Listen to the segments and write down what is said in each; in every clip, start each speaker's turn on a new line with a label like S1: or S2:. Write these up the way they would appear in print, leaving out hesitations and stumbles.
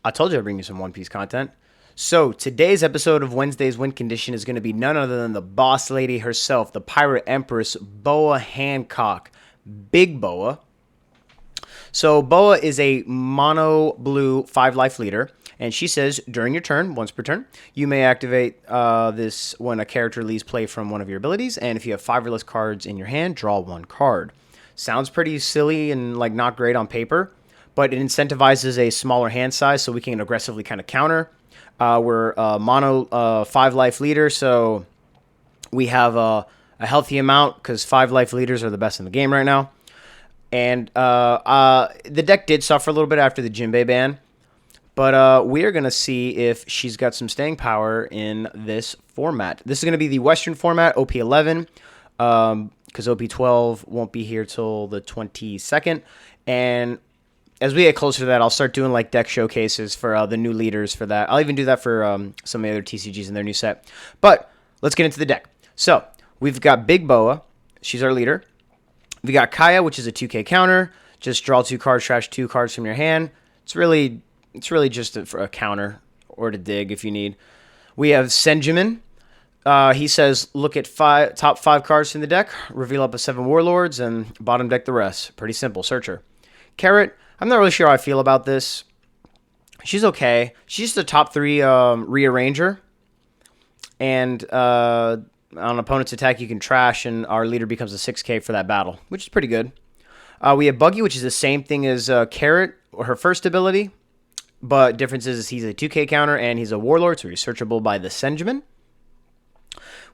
S1: I told you I'd bring you some One Piece content. So today's episode of Wednesday's Win Condition is going to be none other than the boss lady herself, the Pirate Empress, Boa Hancock. Big Boa. So Boa is a mono blue 5 life leader, and she says during your turn, once per turn, you may activate this when a character leaves play from one of your abilities, and if you have 5 or less cards in your hand, draw 1 card. Sounds pretty silly and like not great on paper, but it incentivizes a smaller hand size so we can aggressively kind of counter. We're a mono 5 life leader, so we have a healthy amount because 5 life leaders are the best in the game right now. And the deck did suffer a little bit after the Jinbei ban, but we are going to see if she's got some staying power in this format. This is going to be the Western format, OP11, because OP12 won't be here till the 22nd. And as we get closer to that, I'll start doing like deck showcases for the new leaders for that. I'll even do that for some of the other TCGs in their new set. But let's get into the deck. So we've got Big Boa. She's our leader. We got Kaya, which is a 2K counter. Just draw 2 cards, trash 2 cards from your hand. It's really just for a counter or to dig if you need. We have Senjamin. He says, look at top 5 cards from the deck, reveal up to 7 warlords, and bottom deck the rest. Pretty simple. Searcher. Carrot. I'm not really sure how I feel about this. She's okay. She's just a top 3 rearranger. And on opponent's attack, you can trash, and our leader becomes a 6K for that battle, which is pretty good. We have Buggy, which is the same thing as Carrot, or her first ability. But difference is he's a 2K counter, and he's a warlord, so he's searchable by the Senjamin.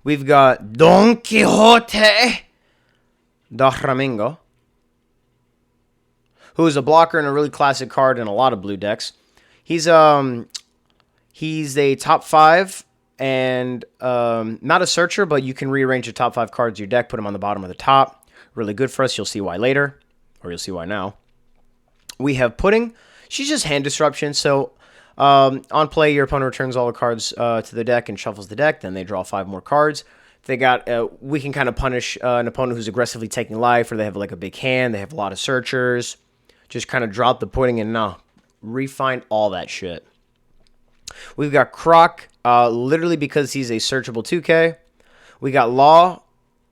S1: We've got Don Quixote da Flamingo, who is a blocker and a really classic card in a lot of blue decks. He's a top 5 and not a searcher, but you can rearrange the top 5 cards of your deck, put them on the bottom or the top. Really good for us. You'll see why later, or you'll see why now. We have Pudding. She's just hand disruption. So on play, your opponent returns all the cards to the deck and shuffles the deck. Then they draw 5 more cards. They got we can kind of punish an opponent who's aggressively taking life, or they have like a big hand. They have a lot of searchers. Just kind of drop the Pudding and refine all that shit. We've got Croc, literally because he's a searchable 2K. We got Law.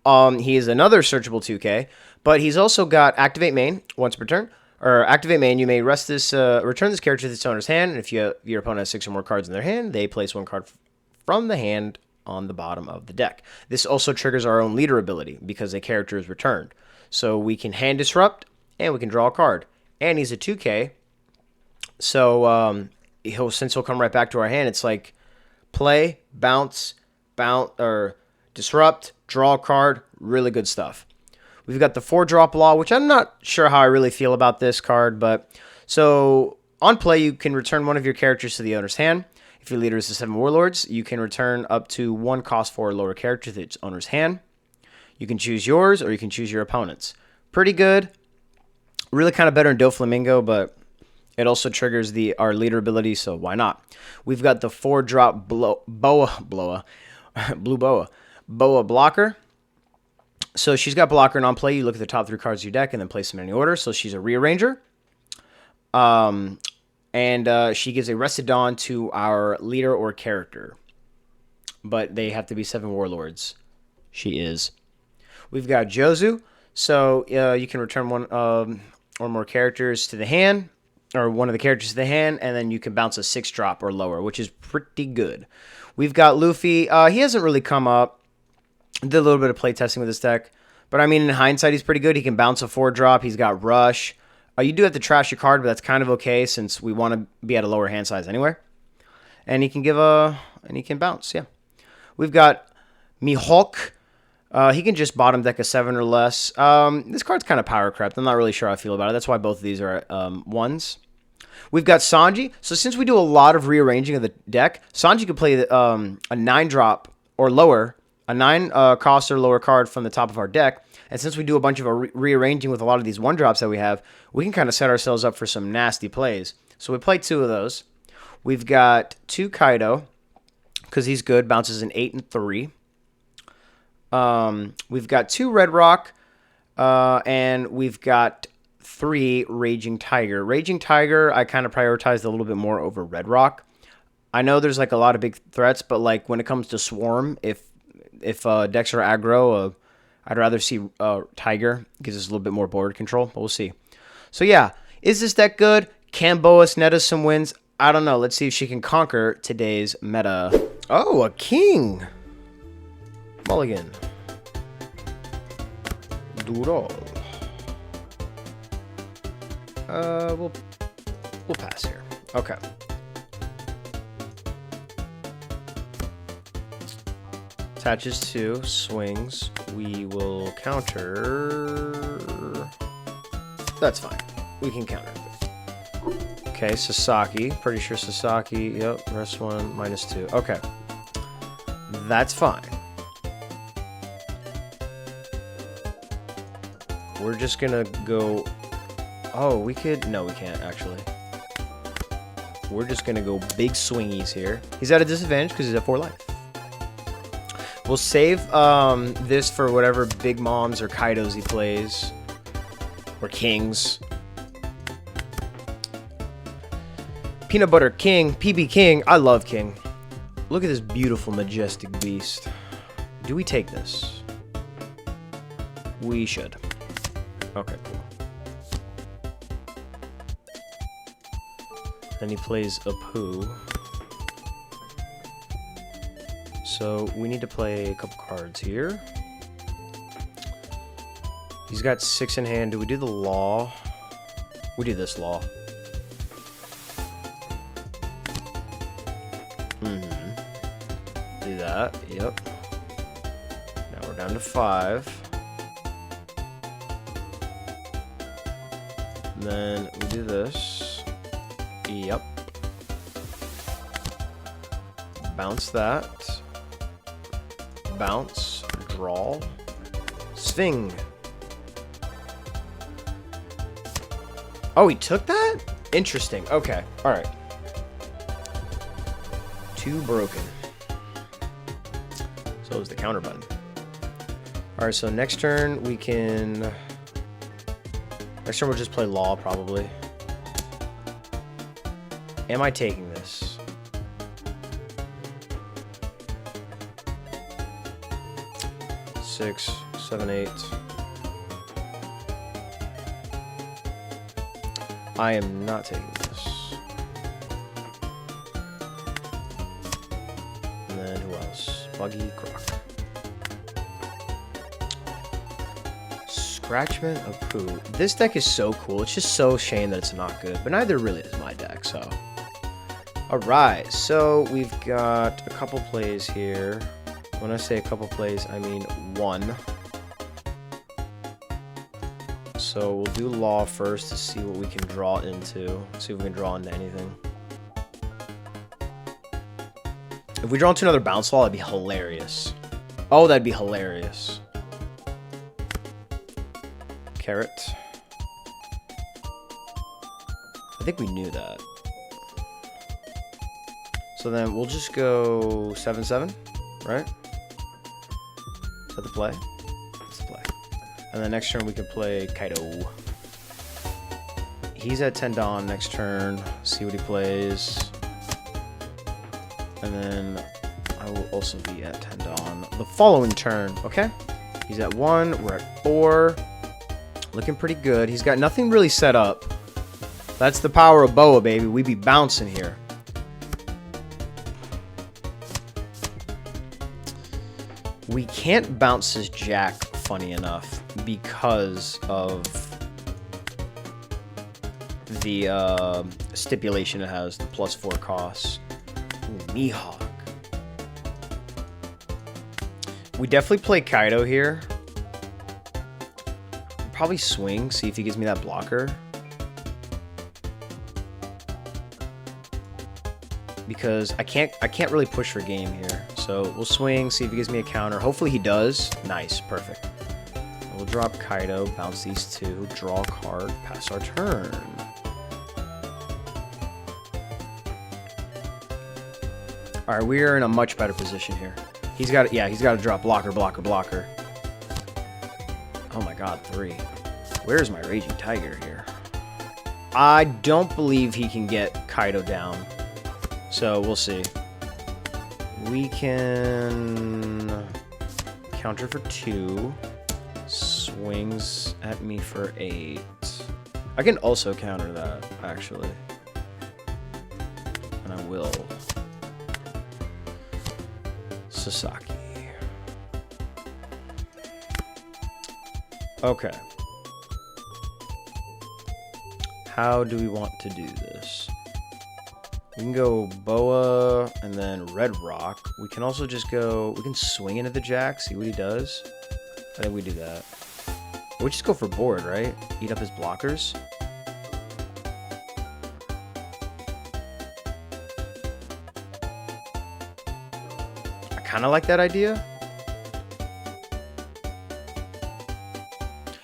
S1: He is another searchable 2K, but he's also got Activate Main once per turn. Or Activate Main, you may return this character to its owner's hand, and if your opponent has 6 or more cards in their hand, they place 1 card from the hand on the bottom of the deck. This also triggers our own leader ability because a character is returned. So we can hand disrupt, and we can draw a card. And he's a 2K, so since he'll come right back to our hand, it's like play, bounce, or disrupt, draw a card, really good stuff. We've got the 4-drop Law, which I'm not sure how I really feel about this card, but so on play, you can return one of your characters to the owner's hand. If your leader is the 7 warlords, you can return up to 1 cost 4 lower character to its owner's hand. You can choose yours, or you can choose your opponent's. Pretty good. Really kind of better in Doflamingo, but it also triggers our leader ability, so why not? We've got the 4-drop Blue Boa blocker. So she's got blocker, and on play, you look at the top 3 cards of your deck and then place them in any order. So she's a rearranger. And she gives a Rested Dawn to our leader or character. But they have to be 7 warlords. She is. We've got Jozu. So you can return one or more characters to the hand, or one of the characters to the hand, and then you can bounce a 6-drop or lower, which is pretty good. We've got Luffy. He hasn't really come up. Did a little bit of playtesting with this deck, but I mean, in hindsight, he's pretty good. He can bounce a 4-drop. He's got Rush. You do have to trash your card, but that's kind of okay since we want to be at a lower hand size anyway. And he can he can bounce. Yeah, we've got Mihawk. He can just bottom deck a 7 or less. This card's kind of power crept. I'm not really sure how I feel about it. That's why both of these are 1s. We've got Sanji. So since we do a lot of rearranging of the deck, Sanji could play a 9-drop or lower, a 9 cost or lower card from the top of our deck. And since we do a bunch of rearranging with a lot of these 1-drops that we have, we can kind of set ourselves up for some nasty plays. So we play 2 of those. We've got 2 Kaido, because he's good, bounces an 8 and 3. We've got 2 Red Rock, and we've got 3 Raging Tiger. Raging Tiger, I kind of prioritized a little bit more over Red Rock. I know there's like a lot of big threats, but like when it comes to Swarm, if decks are aggro, I'd rather see Tiger. Gives us a little bit more board control, but we'll see. So yeah, is this deck good? Can Boas net us some wins? I don't know. Let's see if she can conquer today's meta. Oh, a king. Mulligan. Dural. We'll pass here. Okay. Attaches to swings. We will counter. That's fine. We can counter. Okay, Sasaki. Pretty sure Sasaki. Yep. Rest 1, -2. Okay. That's fine. We're just gonna go. Oh, we could. No, we can't actually. We're just gonna go big swingies here. He's at a disadvantage because he's at 4 life. We'll save this for whatever big moms or Kaidos he plays. Or kings. Peanut Butter King. PB King. I love King. Look at this beautiful, majestic beast. Do we take this? We should. Okay, cool. Then he plays a poo. So we need to play a couple cards here. He's got 6 in hand. Do we do the law? We do this law. Do that. Yep. Now we're down to 5. And then we do this. Yep. Bounce that. Bounce, draw, swing. Oh, he took that? Interesting. Okay. All right. 2 broken. So is the counter button. All right. So next turn we can. Next turn we'll just play law probably. Am I taking this? Six, 7, 8. I am not taking this. And then who else? Buggy Croc. Scratchman of Poo. This deck is so cool. It's just so shame that it's not good. But neither really is my deck, so. Alright, so we've got a couple plays here. When I say a couple plays, I mean 1. So we'll do law first to see what we can draw into. See if we can draw into anything. If we draw into another bounce law, that'd be hilarious. Oh, that'd be hilarious. Carrot. I think we knew that. So then we'll just go 7/7, right? Is that the play? That's the play. And then next turn we can play Kaido. He's at 10 Dawn next turn. See what he plays. And then I will also be at 10 Dawn the following turn. Okay? He's at 1. We're at 4. Looking pretty good. He's got nothing really set up. That's the power of Boa, baby. We be bouncing here. We can't bounce his jack, funny enough, because of the stipulation it has, the +4 cost. Ooh, Mihawk. We definitely play Kaido here. Probably swing, see if he gives me that blocker. Because I can't really push for game here. So we'll swing, see if he gives me a counter. Hopefully he does. Nice, perfect. We'll drop Kaido, bounce these 2, draw a card, pass our turn. All right, we are in a much better position here. He's got to drop blocker, blocker, blocker. Oh my God, 3. Where's my Raging Tiger here? I don't believe he can get Kaido down. So we'll see. We can counter for 2. Swings at me for 8. I can also counter that, actually. And I will. Sasaki. Okay. How do we want to do this? We can go Boa and then Red Rock. We can also just go... We can swing into the Jack, see what he does. I think we do that. Or we just go for board, right? Eat up his blockers. I kind of like that idea.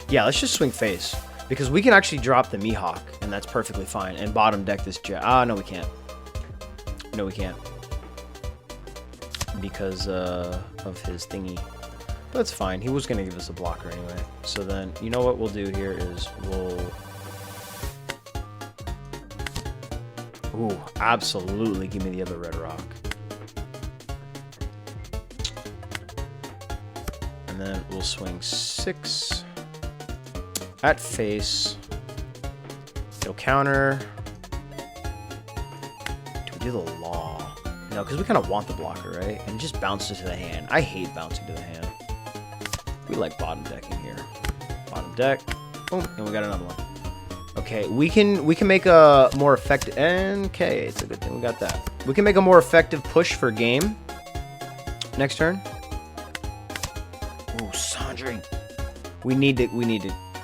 S1: Yeah, let's just swing face. Because we can actually drop the Mihawk, and that's perfectly fine. And bottom deck this Jack. Ah, no, we can't. No, we can't. Because of his thingy. But that's fine. He was going to give us a blocker anyway. So then, you know what we'll do here is we'll... Ooh, absolutely give me the other Red Rock. And then we'll swing 6 at face. He'll counter. Do we do the law? No, because we kind of want the blocker, right? And it just bounces to the hand. I hate bouncing to the hand. We like bottom decking here. Bottom deck. Boom, and we got another one. Okay, we can make a more effective. Okay, it's a good thing we got that. We can make a more effective push for game. Next turn. Ooh, Sandri. We need to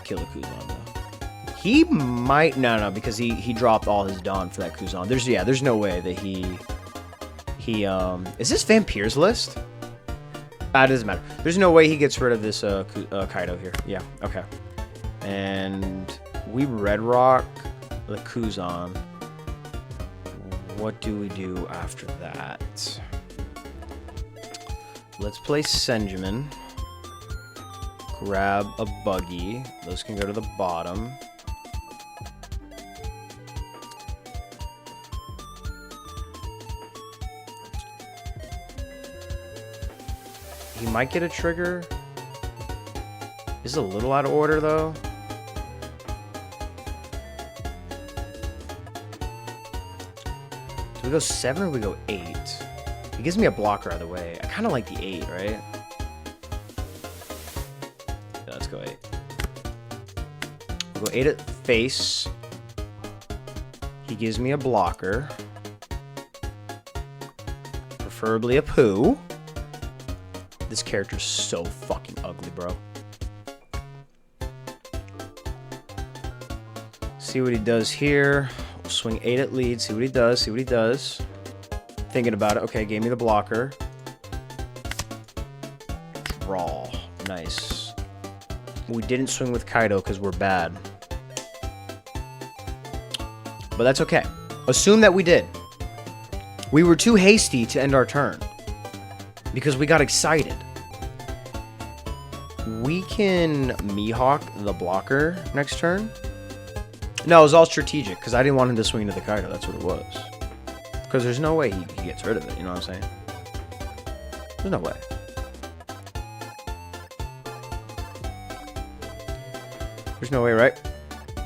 S1: kill the Kuzan though. He might no because he dropped all his Dawn for that Kuzan. There's no way that he is this Vampire's list? It doesn't matter. There's no way he gets rid of this Kaido here. Yeah, okay. And we Red Rock the Kuzan. What do we do after that? Let's play Senjamin. Grab a buggy. Those can go to the bottom. He might get a trigger. This is a little out of order, though. Do we go 7 or we go 8? He gives me a blocker either way. I kind of like the 8, right? Yeah, let's go 8. We'll go 8 at face. He gives me a blocker. Preferably a poo. This character's so fucking ugly, bro. See what he does here. We'll swing 8 at lead. See what he does. See what he does. Thinking about it. Okay, gave me the blocker. Draw. Nice. We didn't swing with Kaido because we're bad. But that's okay. Assume that we did. We were too hasty to end our turn. Because we got excited. We can Mihawk the blocker next turn. No, it was all strategic because I didn't want him to swing to the Kaido. That's what it was. Because there's no way he gets rid of it. You know what I'm saying? There's no way. There's no way, right?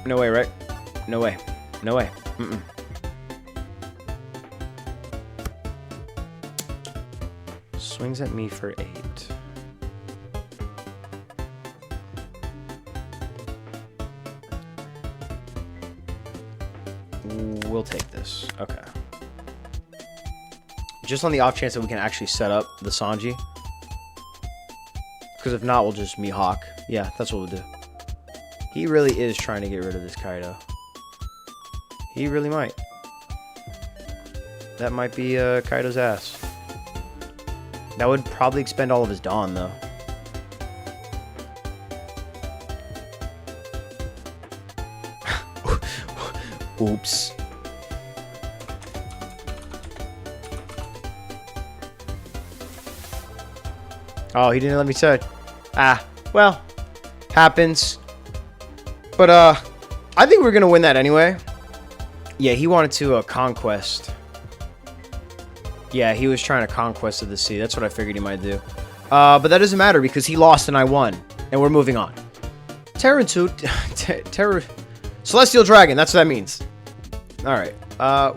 S1: No way, right? No way. No way. Mm-mm. Swings at me for 8. We'll take this. Okay. Just on the off chance that we can actually set up the Sanji. Because if not, we'll just Mihawk. Yeah, that's what we'll do. He really is trying to get rid of this Kaido. He really might. That might be Kaido's ass. That would probably expend all of his Dawn, though. Oops. Oh, he didn't let me touch. Ah, well, happens. But, I think we're going to win that anyway. Yeah, he wanted to conquest. Yeah, he was trying to conquest of the sea. That's what I figured he might do. But that doesn't matter because he lost and I won. And we're moving on. Celestial Dragon. That's what that means. All right.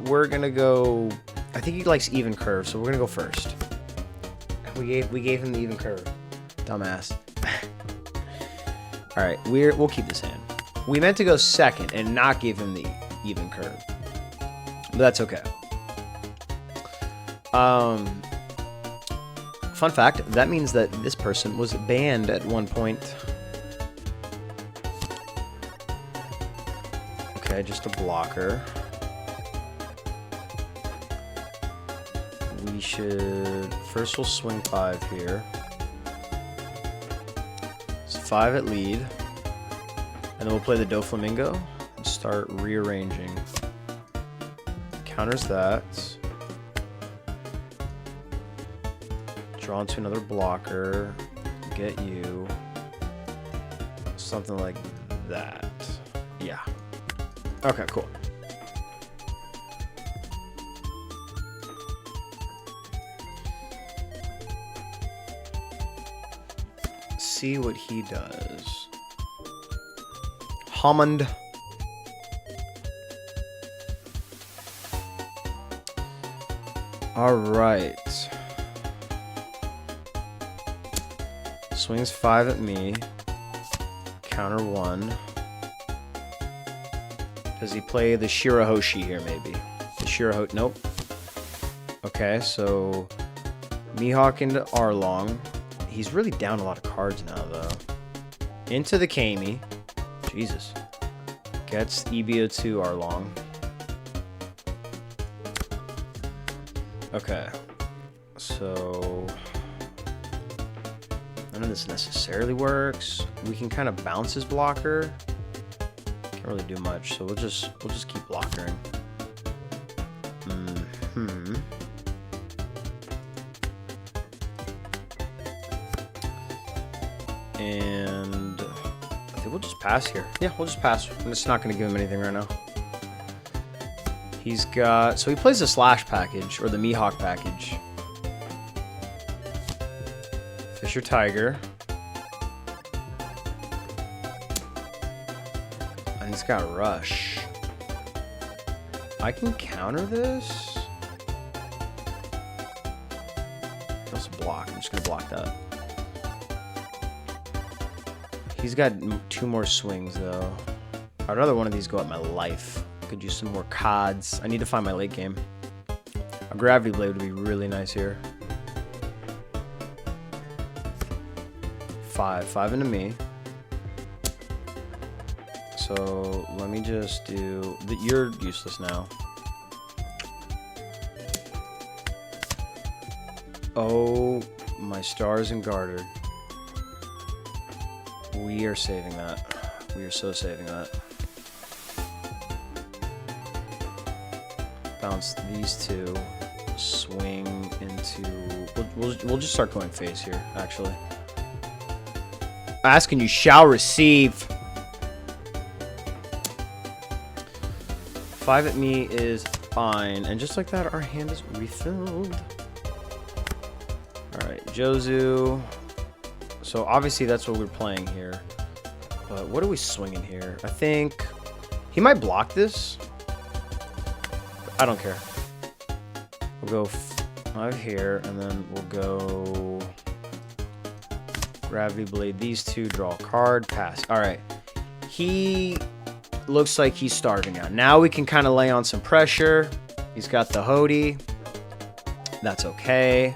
S1: We're going to go... I think he likes even curve, so we're going to go first. We gave him the even curve. Dumbass. All right. We'll keep this hand. We meant to go second and not give him the even curve. But that's okay. Fun fact, that means that this person was banned at one point. Okay, just a blocker. We should... First we'll swing 5 here. It's 5 at lead. And then we'll play the Doflamingo and start rearranging. Counters that. Draw into another blocker. Get you. Something like that. Yeah. Okay, cool. See what he does. Hammond. All right. Swings 5 at me. Counter 1. Does he play the Shirahoshi here, maybe? The Shirahoshi... Nope. Okay, so... Mihawk into Arlong. He's really down a lot of cards now, though. Into the Kami. Jesus. Gets EBO to Arlong. Okay. So... None of this necessarily works. We can kind of bounce his blocker. Can't really do much, so we'll just keep blockering. And I think we'll just pass here. Yeah, we'll just pass. I'm just not going to give him anything right now. He's got... So he plays the Slash package, or the Mihawk package. Fisher Tiger. And he's got Rush. I can counter this. Let's block. I'm just going to block that. He's got 2 more swings, though. I'd rather one of these go at my life. Could use some more cards. I need to find my late game. A Gravity Blade would be really nice here. 5 into me. So let me just do... You're useless now. Oh, my stars and gartered. We are saving that. We are so saving that. Bounce these 2. Swing into... We'll just start going face here, actually. Ask and you shall receive. 5 at me is fine. And just like that, our hand is refilled. Alright, Jozu. So obviously that's what we're playing here. But what are we swinging here? I think he might block this. I don't care. We'll go 5 here, and then we'll go Gravity Blade. These 2, draw a card, pass. All right. He looks like he's starving out. Now we can kind of lay on some pressure. He's got the Hody. That's okay.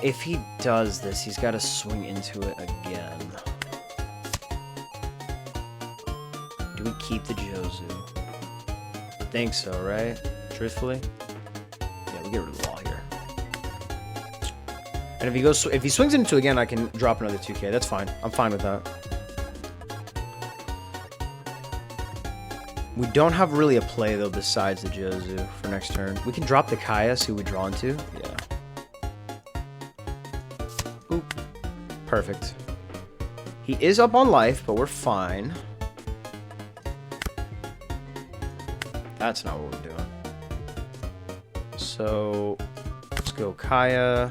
S1: If he does this, he's got to swing into it again. Do we keep the Jozu? I think so, right? Truthfully? Yeah, we get rid of the law here. And if he swings into it again, I can drop another 2k. That's fine. I'm fine with that. We don't have really a play, though, besides the Jozu for next turn. We can drop the Kaya, see who we draw into. Yeah. Oop. Perfect. He is up on life, but we're fine. That's not what we're doing. So, let's go Kaya.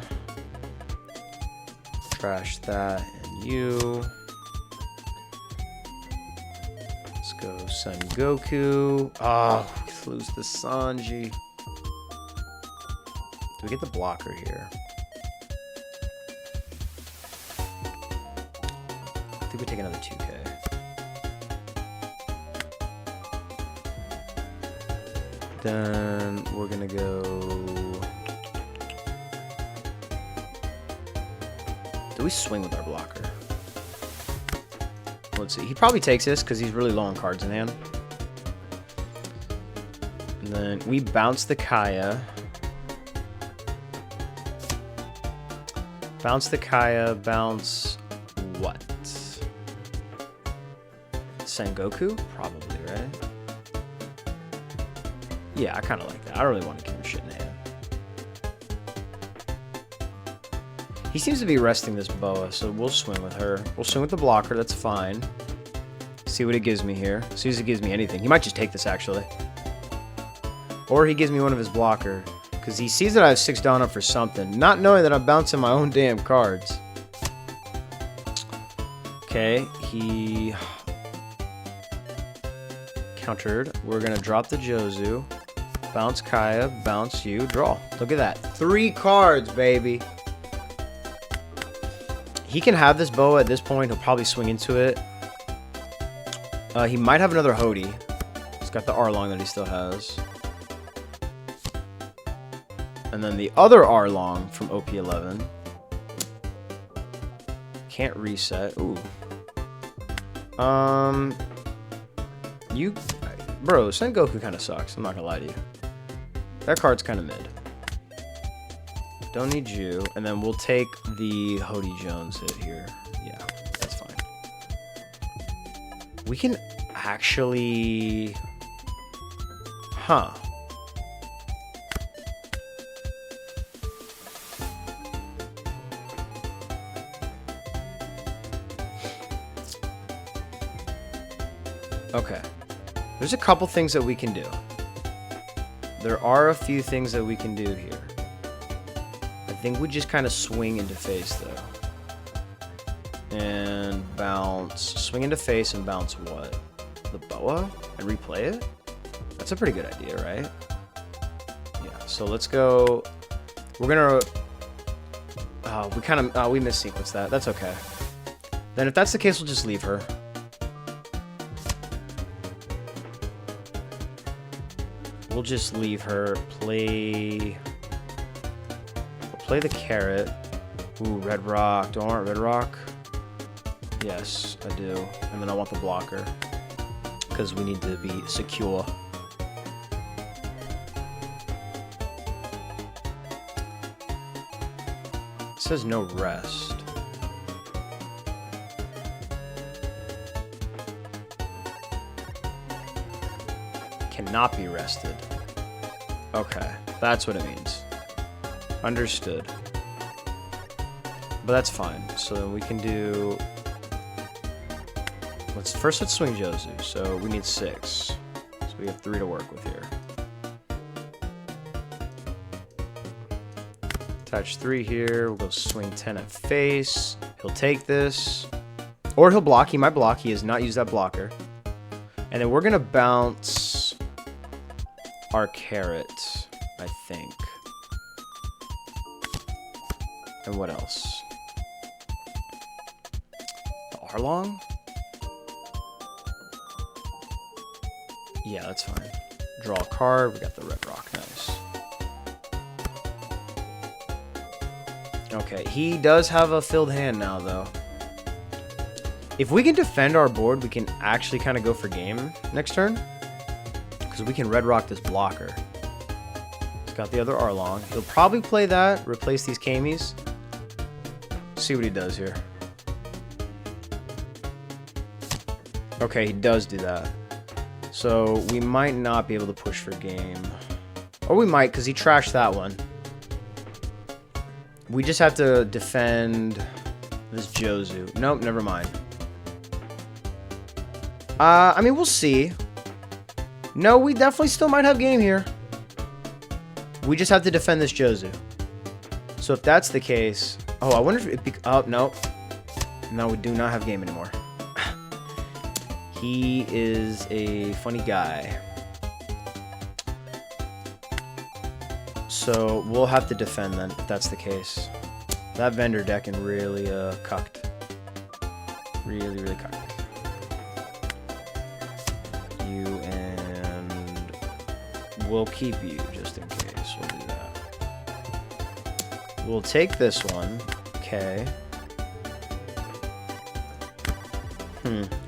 S1: Trash that and you. Let's go Son Goku. Oh, lose the Sanji. Do we get the blocker here? I think we take another 2K. Then we're gonna go. Do we swing with our blocker? Let's see. He probably takes this because he's really low on cards in hand. And then we bounce the Kaya. Bounce the Kaya. Bounce what? Sengoku? Probably, right? Yeah, I kind of like that. I don't really want to keep him shit in hand. He seems to be resting this Boa, so we'll swing with her. We'll swing with the blocker, that's fine. See what it gives me here. As soon as it gives me anything. He might just take this, actually. Or he gives me one of his blocker. Because he sees that I have 6 down up for something. Not knowing that I'm bouncing my own damn cards. Okay, he... countered. We're going to drop the Jozu. Bounce Kaya, bounce you, draw. Look at that. 3 cards, baby. He can have this Boa at this point. He'll probably swing into it. He might have another Hody. He's got the Arlong that he still has. And then the other Arlong from OP11. Can't reset. Ooh. Bro, Sengoku kind of sucks. I'm not gonna lie to you. That card's kind of mid. Don't need you. And then we'll take the Hody Jones hit here. Yeah, that's fine. We can actually... Huh. Okay. There's a couple things that we can do. There are a few things that we can do here. I think we just kind of swing into face, though. And bounce. Swing into face and bounce what? The Boa? And replay it? That's a pretty good idea, right? Yeah, so let's go... We're gonna... we mis-sequenced that. That's okay. Then if that's the case, we'll just leave her. We'll just leave her. Play the carrot. Ooh, Red Rock. Do I want Red Rock? Yes, I do. And then I want the blocker. Because we need to be secure. It says no rest. Cannot be rested. Okay, that's what it means. Understood. But that's fine. So then we can do... Let's swing Jozu. So we need 6. So we have 3 to work with here. Attach 3 here. We'll go swing 10 at face. He'll take this. Or he'll block. He might block. He has not used that blocker. And then we're going to bounce our carrot, I think. And what else? The Arlong? Yeah, that's fine. Draw a card. We got the Red Rock. Nice. Okay, he does have a filled hand now, though. If we can defend our board, we can actually kind of go for game next turn. Because we can Red Rock this blocker. He's got the other Arlong. He'll probably play that, replace these Kamis. See what he does here. Okay, he does do that. So we might not be able to push for game. Or we might, because he trashed that one. We just have to defend this Jozu. Nope, never mind. I mean, we'll see. No, we definitely still might have game here. We just have to defend this Jozu. So if that's the case... Oh, I wonder if it... Oh, no. No, we do not have game anymore. He is a funny guy. So we'll have to defend then, if that's the case. That vendor decking really cucked. Really, really cucked. You and we'll keep you just in case. We'll do that. We'll take this one. Okay.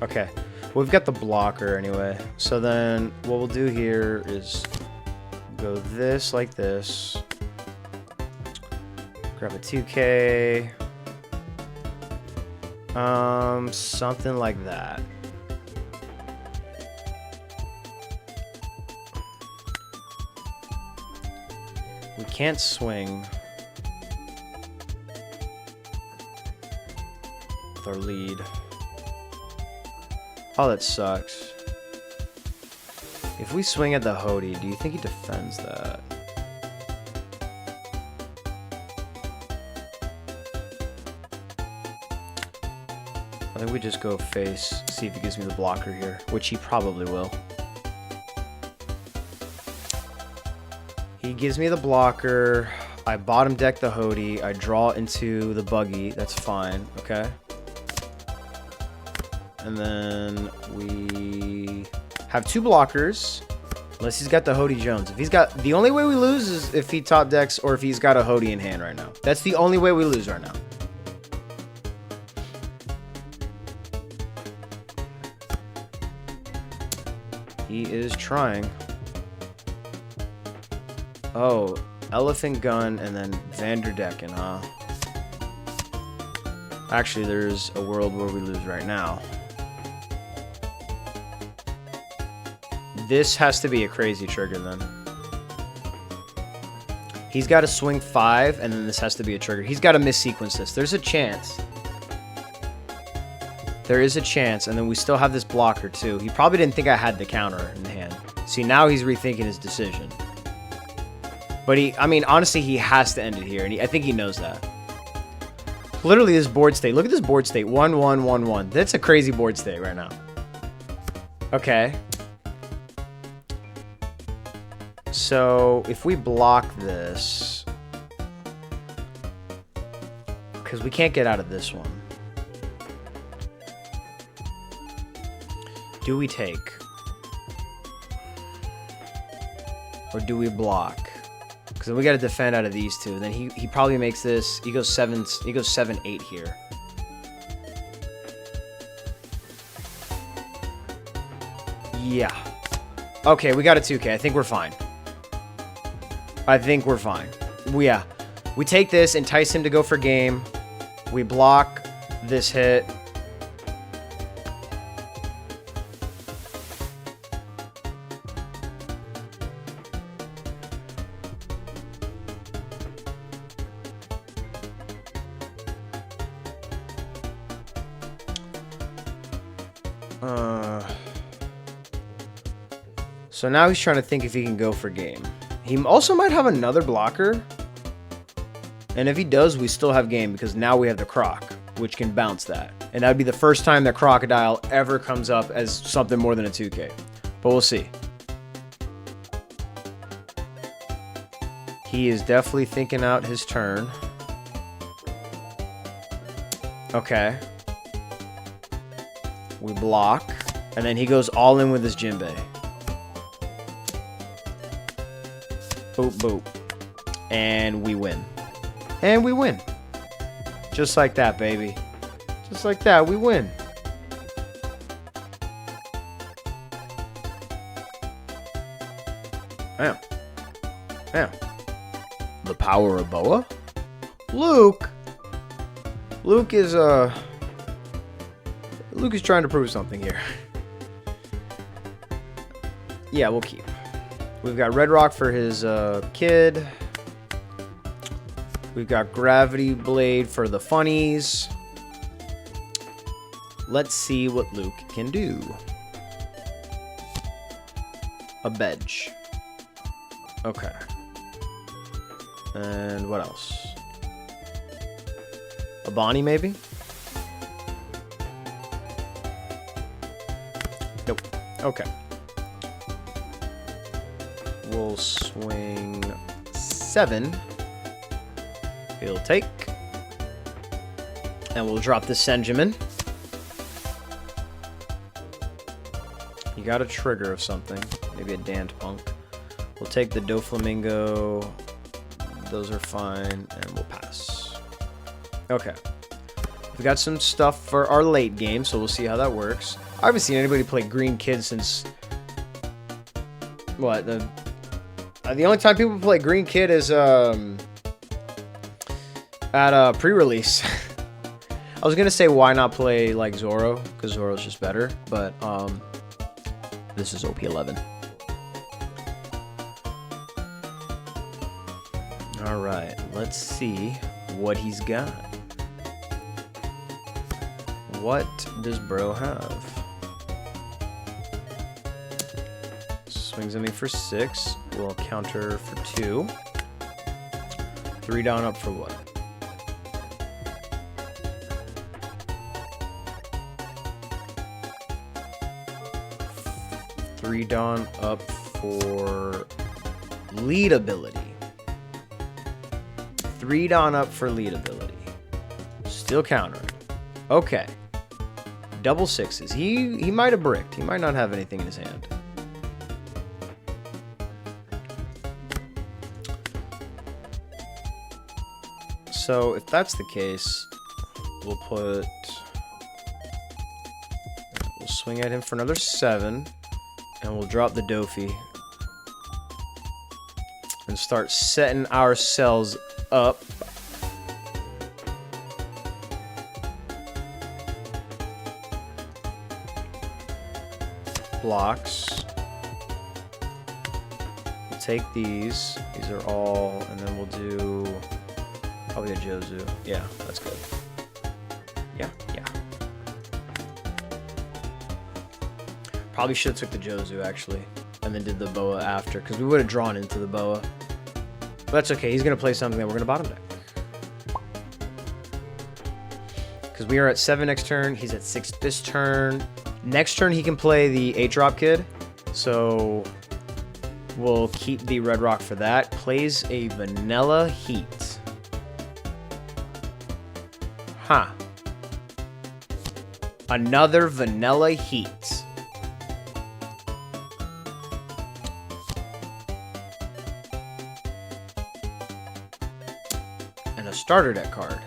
S1: Okay. We've got the blocker anyway. So then what we'll do here is go this like this. Grab a 2K. Something like that. We can't swing with our lead. Oh, that sucks. If we swing at the Hody, do you think he defends that? I think we just go face, see if he gives me the blocker here, which he probably will. He gives me the blocker. I bottom deck the Hody. I draw into the buggy. That's fine. Okay. And then we have two blockers. Unless he's got the Hody Jones. If he's got... The only way we lose is if he top decks or if he's got a Hody in hand right now. That's the only way we lose right now. He is trying. Oh, Elephant Gun and then Vanderdecken, huh? Actually, there's a world where we lose right now. This has to be a crazy trigger then. He's got to swing 5, and then this has to be a trigger. He's got to missequence this. There's a chance. There is a chance, and then we still have this blocker too. He probably didn't think I had the counter in hand. See, now he's rethinking his decision. But I mean, honestly, he has to end it here, and I think he knows that. Literally, this board state. Look at this board state. 1, 1, 1, 1. That's a crazy board state right now. Okay. So, if we block this... Because we can't get out of this one. Do we take? Or do we block? Because then we got to defend out of these two. Then he probably makes this. He goes 7-8 here. Yeah. Okay, we got a 2K. I think we're fine. I think we're fine. Yeah. We take this, entice him to go for game. We block this hit. So now he's trying to think if he can go for game. He also might have another blocker. And if he does, we still have game because now we have the Croc, which can bounce that. And that would be the first time that Crocodile ever comes up as something more than a 2K. But we'll see. He is definitely thinking out his turn. Okay. We block. And then he goes all in with his Jinbei. Boop, boop. And we win. And we win. Just like that, baby. Just like that, we win. Damn. Damn. The power of Boa? Luke is trying to prove something here. Yeah, we'll keep. We've got Red Rock for his kid. We've got Gravity Blade for the funnies. Let's see what Luke can do. a Bedge. Okay. And what else? A Bonnie, maybe? Nope. Okay. We'll swing 7. He'll take. And we'll drop the Senjamin. You got a trigger of something. Maybe a Dant Punk. We'll take the Doflamingo. Those are fine. And we'll pass. Okay. We've got some stuff for our late game, so we'll see how that works. I haven't seen anybody play Green Kid since... What? The only time people play Green Kid is at pre-release. I was gonna say why not play like Zoro, because Zoro's just better, but this is OP 11. All right, let's see what he's got. What does bro have? Swings at me for 6. We'll counter for 2. 3 down up for what? Three down up for lead ability. 3 down up for lead ability. Still countering. Okay. Double 6s. He might have bricked. He might not have anything in his hand. So if that's the case, we'll swing at him for another 7, and we'll drop the Dofi and start setting ourselves up. Blocks. We'll take these. These are all, and then we'll do probably a Jozu. Yeah, that's good. Yeah. Probably should have took the Jozu actually, and then did the Boa after, because we would have drawn into the Boa. But that's okay. He's gonna play something that we're gonna bottom deck. Because we are at 7 next turn. He's at 6 this turn. Next turn, he can play the 8-drop kid. So we'll keep the Red Rock for that. Plays a Vanilla Heat. Huh. Another Vanilla Heat. And a starter deck card.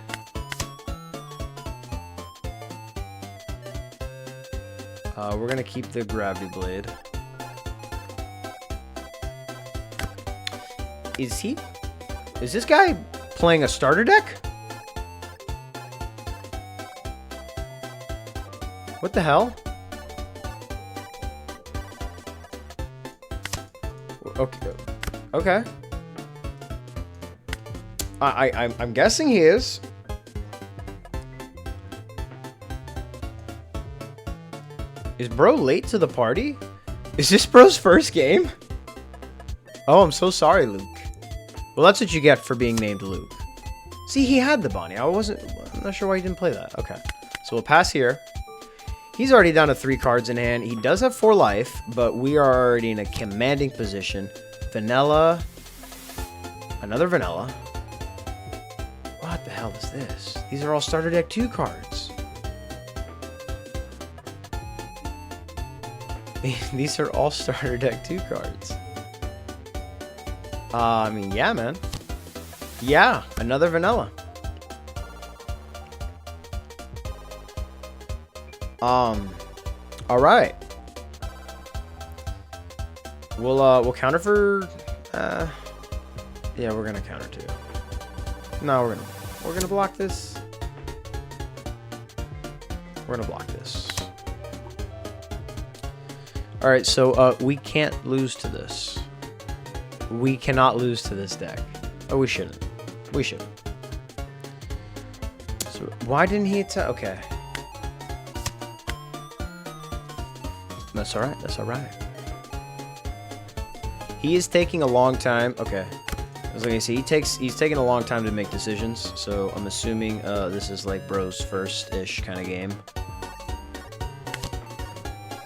S1: We're going to keep the Gravity Blade. Is this guy playing a starter deck? What the hell? Okay. I'm guessing he is. Is bro late to the party? Is this bro's first game? Oh, I'm so sorry, Luke. Well, that's what you get for being named Luke. See, he had the Bonnie. I'm not sure why he didn't play that. Okay. So we'll pass here. He's already down to 3 cards in hand. He does have 4 life, but we are already in a commanding position. Vanilla. Another Vanilla. What the hell is this? These are all starter deck 2 cards. These are all starter deck 2 cards. I mean, yeah, man. Yeah, another Vanilla. All right. We'll counter for. Yeah, we're gonna counter too. No, we're gonna block this. We're gonna block this. All right, so we can't lose to this. We cannot lose to this deck. Oh, we shouldn't. We shouldn't. So why didn't he attack? Okay. That's all right. That's all right. He is taking a long time. Okay. I was gonna say he's taking a long time to make decisions, so I'm assuming this is like bro's first-ish kind of game.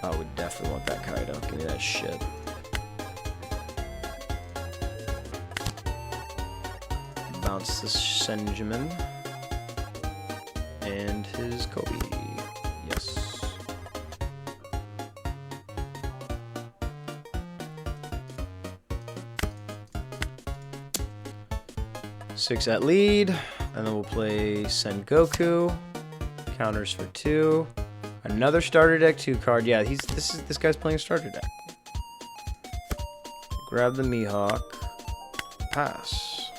S1: I would definitely want that Kaido. Give me that shit. Bounce the Senjamin. And his Kobe. Yes. Six at lead, and then we'll play Sengoku. Counters for 2. Another starter deck 2 card. Yeah, this guy's playing a starter deck. Grab the Mihawk. Pass.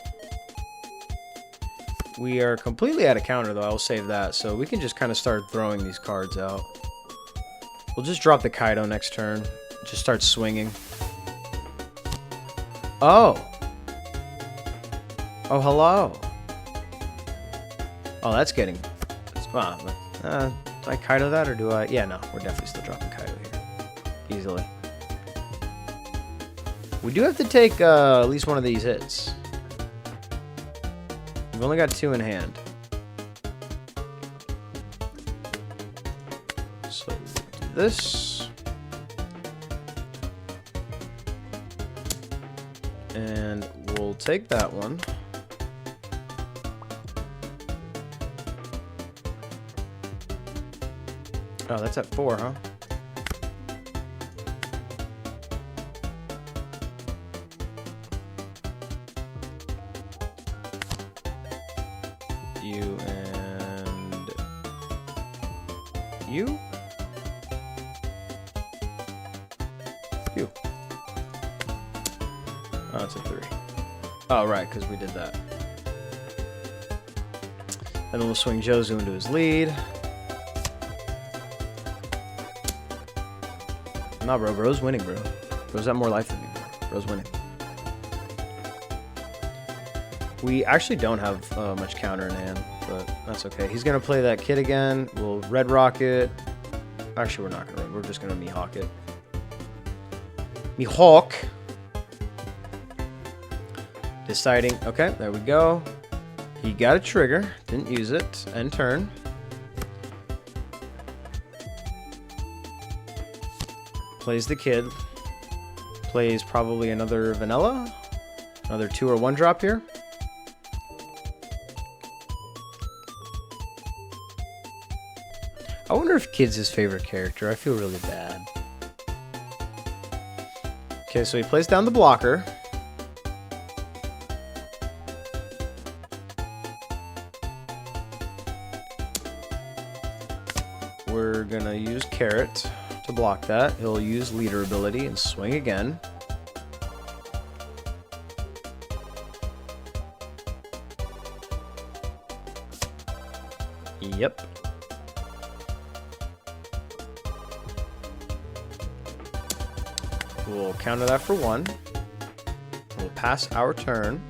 S1: We are completely out of counter though. I'll save that, so we can just kind of start throwing these cards out. We'll just drop the Kaido next turn. Just start swinging. Oh. Oh, hello. Oh, that's getting... Wow. Do I Kaido that, or do I... Yeah, no. We're definitely still dropping Kaido here. Easily. We do have to take at least one of these hits. We've only got 2 in hand. So, we'll do this. And we'll take that one. Oh, that's at 4, huh? You and... You? You. Oh, it's a 3. Oh, right, because we did that. And then we'll swing Jozu into his lead. Nah, bro. Bro's winning, bro. Bro's got more life than me, bro. Bro's winning. We actually don't have much counter in hand, but that's okay. He's going to play that kid again. We'll Red Rocket. Actually, we're not going to. We're just going to Mihawk it. Mihawk. Deciding. Okay, there we go. He got a trigger. Didn't use it. End turn. Plays the kid. Plays probably another vanilla. Another 2 or 1 drop here. I wonder if kid's his favorite character. I feel really bad. Okay, so he plays down the blocker. We're gonna use Carrot to block that. He'll use leader ability and swing again. Yep. We'll counter that for 1. We'll pass our turn.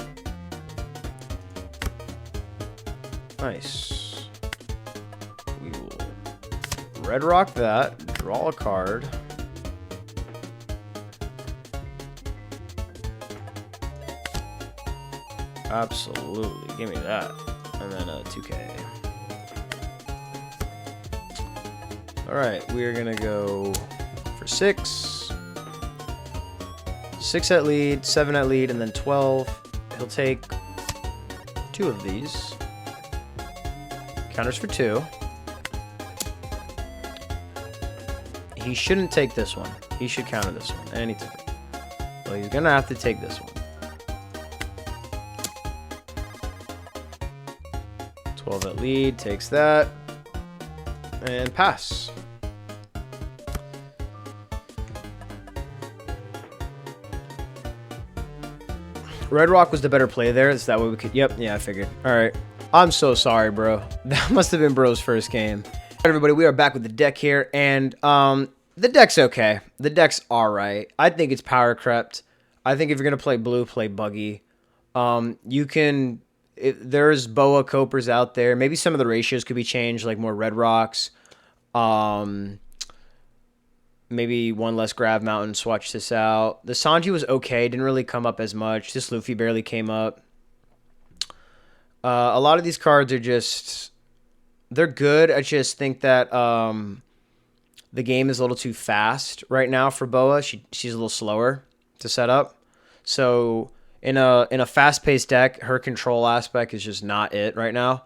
S1: Nice. We will Red Rock that. Draw a card. Absolutely. Give me that. And then a 2K. Alright, we are going to go for 6. 6 at lead, 7 at lead, and then 12. He'll take 2 of these. Counters for 2. He shouldn't take this one. He should counter this one. And he took it. Well, he's going to have to take this one. 12 at lead. Takes that. And pass. Red Rock was the better play there. So that way we could... Yep. Yeah, I figured. All right. I'm so sorry, bro. That must have been bro's first game. Everybody, we are back with the deck here, and the deck's okay. The deck's alright. I think it's power crept. I think if you're gonna play blue, play buggy. You can... there's Boa Copers out there. Maybe some of the ratios could be changed, like more red rocks. maybe one less Grav Mountain. Swatch this out. The Sanji was okay. Didn't really come up as much. This Luffy barely came up. A lot of these cards are just... They're good. I just think that the game is a little too fast right now for Boa. She's a little slower to set up. So in a fast-paced deck, her control aspect is just not it right now.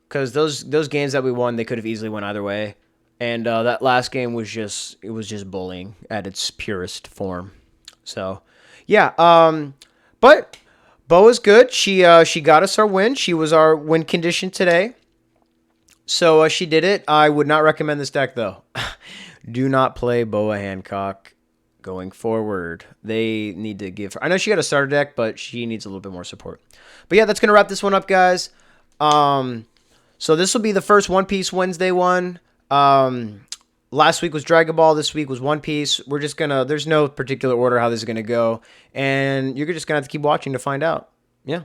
S1: Because those games that we won, they could have easily went either way. And that last game was just bullying at its purest form. So, yeah. But Boa's good. She got us our win. She was our win condition today. So she did it. I would not recommend this deck though. Do not play Boa Hancock going forward. They need to give her... I know she got a starter deck, but she needs a little bit more support. But yeah, that's going to wrap this one up, guys. So this will be the first One Piece Wednesday one. Last week was Dragon Ball. This week was One Piece. We're just going to... There's no particular order how this is going to go. And you're just going to have to keep watching to find out. Yeah.